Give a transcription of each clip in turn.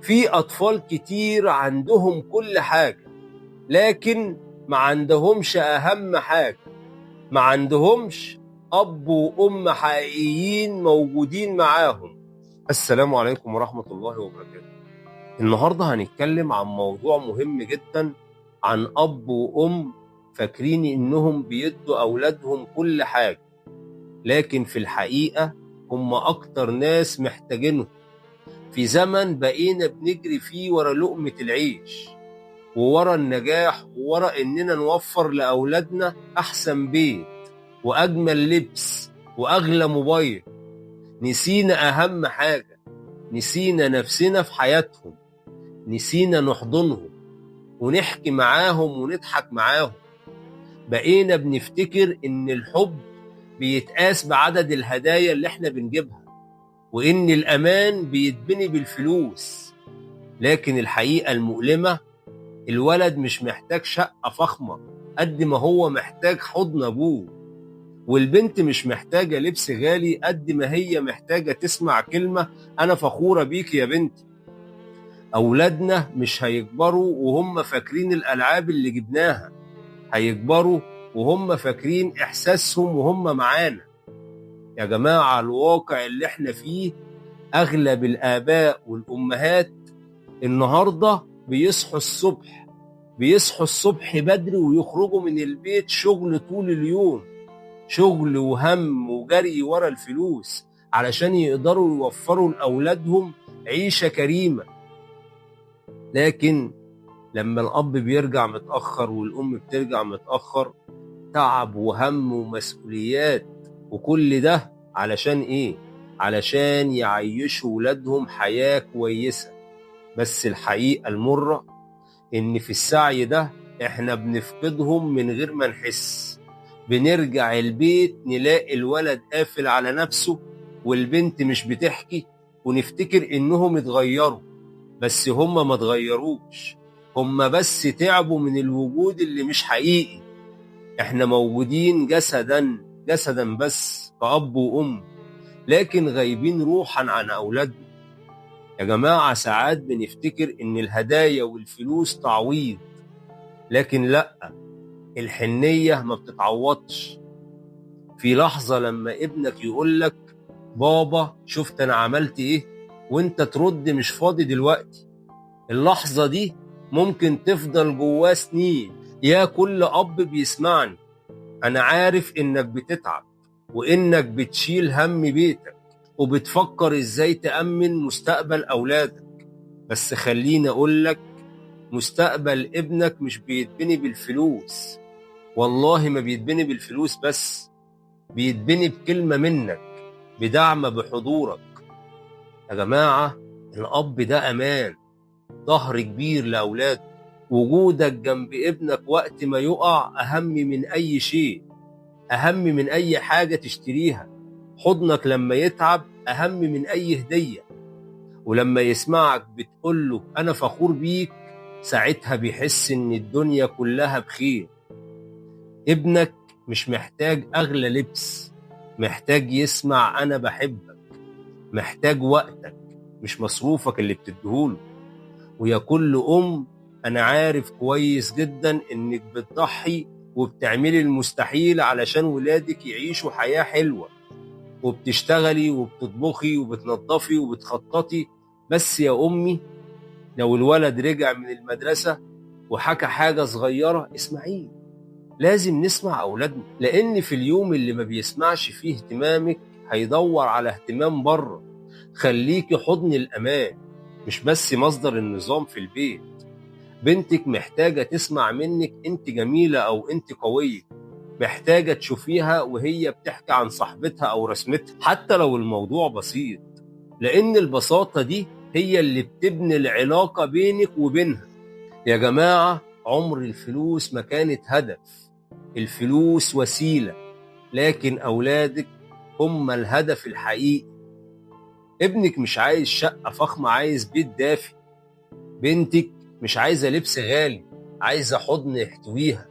في أطفال كتير عندهم كل حاجة، لكن ما عندهمش أهم حاجة، ما عندهمش أب وأم حقيقيين موجودين معاهم. السلام عليكم ورحمة الله وبركاته. النهاردة هنتكلم عن موضوع مهم جدا، عن أب وأم فاكرين إنهم بيدوا أولادهم كل حاجة، لكن في الحقيقة هم أكتر ناس محتاجينهم في زمن بقينا بنجري فيه ورا لقمة العيش، وورا النجاح، وورا إننا نوفر لأولادنا أحسن بيت وأجمل لبس وأغلى موبايل. نسينا أهم حاجة، نسينا نفسنا في حياتهم، نسينا نحضنهم ونحكي معاهم ونضحك معاهم. بقينا بنفتكر إن الحب بيتقاس بعدد الهدايا اللي احنا بنجيبها، وإن الأمان بيتبني بالفلوس. لكن الحقيقة المؤلمة، الولد مش محتاج شقة فخمة قد ما هو محتاج حضن أبوه، والبنت مش محتاجة لبس غالي قد ما هي محتاجة تسمع كلمة أنا فخورة بيك يا بنتي. أولادنا مش هيكبروا وهم فاكرين الألعاب اللي جبناها، هيكبروا وهم فاكرين إحساسهم وهم معانا. يا جماعة، الواقع اللي احنا فيه أغلب الآباء والأمهات النهاردة بيصحوا الصبح بدري ويخرجوا من البيت شغل طول اليوم، شغل وهم وجري ورا الفلوس علشان يقدروا يوفروا لأولادهم عيشة كريمة. لكن لما الأب بيرجع متأخر والأم بترجع متأخر، تعب وهم ومسؤوليات، وكل ده علشان إيه؟ علشان يعيشوا ولادهم حياة كويسة. بس الحقيقة المرة إن في السعي ده إحنا بنفقدهم من غير ما نحس. بنرجع البيت نلاقي الولد قافل على نفسه والبنت مش بتحكي، ونفتكر إنهم اتغيروا، بس هم ما اتغيروش، هم بس تعبوا من الوجود اللي مش حقيقي. إحنا موجودين جسدا بس كأب وأم، لكن غايبين روحا عن أولادنا. يا جماعة، ساعات بنفتكر إن الهدايا والفلوس تعويض، لكن لأ، الحنية ما بتتعوضش. في لحظة لما ابنك يقولك بابا شفت أنا عملت إيه، وإنت ترد مش فاضي دلوقتي، اللحظة دي ممكن تفضل جواه سنين. يا كل أب بيسمعني، أنا عارف إنك بتتعب وإنك بتشيل هم بيتك وبتفكر إزاي تأمن مستقبل أولادك، بس خليني أقولك، مستقبل ابنك مش بيتبني بالفلوس. والله ما بيتبني بالفلوس بس، بيتبني بكلمة منك، بدعم، بحضورك. يا جماعة، الأب ده أمان، ظهر كبير لأولاده. وجودك جنب ابنك وقت ما يقع أهم من أي شيء، أهم من أي حاجة تشتريها. حضنك لما يتعب أهم من أي هدية، ولما يسمعك بتقوله أنا فخور بيك، ساعتها بيحس إن الدنيا كلها بخير. ابنك مش محتاج أغلى لبس، محتاج يسمع أنا بحبك، محتاج وقتك مش مصروفك اللي بتديهوله. ويا كل أم، أنا عارف كويس جدا إنك بتضحي وبتعملي المستحيل علشان ولادك يعيشوا حياة حلوة، وبتشتغلي وبتطبخي وبتنظفي وبتخططي. بس يا أمي، لو الولد رجع من المدرسة وحكى حاجة صغيرة اسمعيه. لازم نسمع أولادنا، لأن في اليوم اللي ما بيسمعش فيه اهتمامك هيدور على اهتمام بره. خليكي حضن الأمان، مش بس مصدر النظام في البيت. بنتك محتاجة تسمع منك أنت جميلة أو أنت قوية، محتاجة تشوفيها وهي بتحكي عن صاحبتها أو رسمتها، حتى لو الموضوع بسيط، لأن البساطة دي هي اللي بتبني العلاقة بينك وبينها. يا جماعة، عمر الفلوس ما كانت هدف، الفلوس وسيلة، لكن أولادك هم الهدف الحقيقي. ابنك مش عايز شقة فخمة، عايز بيت دافي. بنتك مش عايزة لبس غالي، عايزة حضن يحتويها.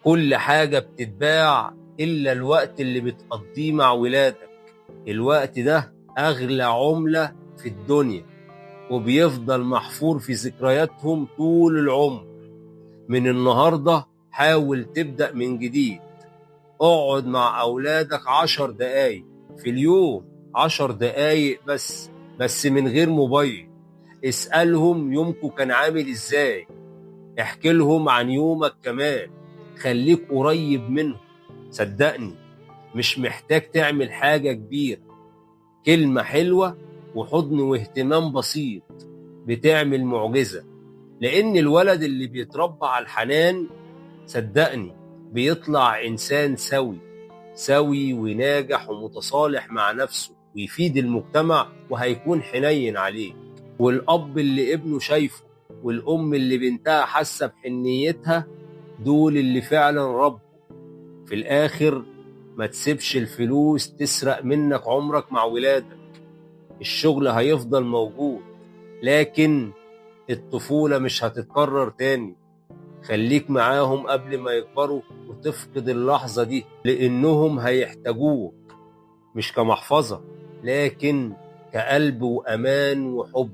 كل حاجة بتتباع إلا الوقت اللي بتقضيه مع ولادك. الوقت ده أغلى عملة في الدنيا. وبيفضل محفور في ذكرياتهم طول العمر. من النهاردة حاول تبدأ من جديد. اقعد مع أولادك 10 دقايق في اليوم، 10 دقايق بس من غير موبايل. اسألهم يومكم كان عامل ازاي، احكي لهم عن يومك كمان. خليك قريب منهم. صدقني مش محتاج تعمل حاجة كبيرة، كلمة حلوة وحضن واهتمام بسيط بتعمل معجزة. لأن الولد اللي بيتربى على الحنان صدقني بيطلع إنسان سوي وناجح ومتصالح مع نفسه ويفيد المجتمع وهيكون حنين عليه. والأب اللي ابنه شايفه والأم اللي بنتها حاسة بحنيتها دول اللي فعلا رب. في الآخر ما تسيبش الفلوس تسرق منك عمرك مع ولادك. الشغل هيفضل موجود لكن الطفولة مش هتتكرر تاني. خليك معاهم قبل ما يكبروا وتفقد اللحظة دي، لأنهم هيحتاجوك مش كمحفظة لكن كقلب وأمان وحب.